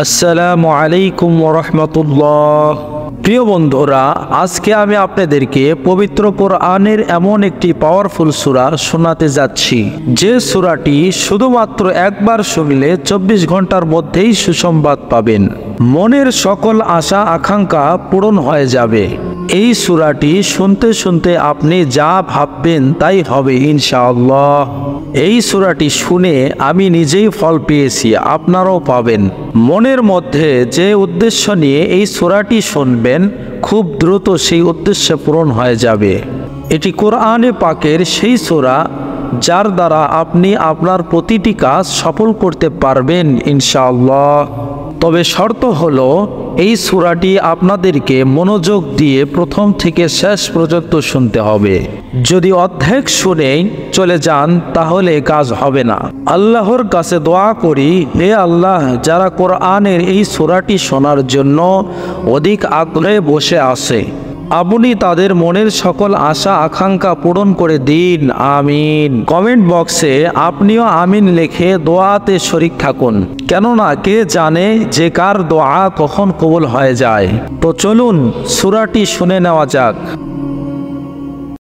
আসসালামু আলাইকুম ওয়া রাহমাতুল্লাহ। প্রিয় বন্ধুরা, আজকে আমি আপনাদেরকে পবিত্র কোরআনের এমন একটি পাওয়ারফুল সূরা শোনাতে যাচ্ছি, যে সূরাটি শুধুমাত্র একবার শুনলে 24 ঘন্টার মধ্যেই সুসংবাদ পাবেন। মনের সকল আশা আকাঙ্ক্ষা পূরণ হয়ে যাবে। এই সূরাটি শুনতে শুনতে আপনি যা ভাববেন তাই হবে ইনশাআল্লাহ। এই সূরাটি শুনে আমি নিজেই ফল পেয়েছি, আপনারাও পাবেন। মনের মধ্যে যে উদ্দেশ্য নিয়ে এই সূরাটি শুনবেন, খুব দ্রুত সেই উদ্দেশ্য পূরণ হয়ে যাবে। এটি কোরআনে পাকের সেই সূরা যার দ্বারা আপনি আপনার প্রতিটি কাজ সফল করতে পারবেন ইনশাআল্লাহ। তবে শর্ত হলো, এই সূরাটি আপনাদেরকে মনোযোগ দিয়ে প্রথম থেকে শেষ পর্যন্ত শুনতে হবে। যদি অর্ধেক শুনেই চলে যান তাহলে কাজ হবে না। আল্লাহর কাছে দোয়া করি, হে আল্লাহ, যারা কোরআনের এই সূরাটি শোনার জন্য অধিক আগ্রহে বসে আছে, আপনি তাদের মনের সকল আশা আকাঙ্ক্ষা পূরণ করে দিন, আমিন। কমেন্ট বক্সে আপনিও আমিন লিখে দোয়াতে শরীক থাকুন, কেননা কে জানে যে কার দোয়া কখন কবুল হয়ে যায়। তো চলুন সূরাটি শুনে নেওয়া যাক।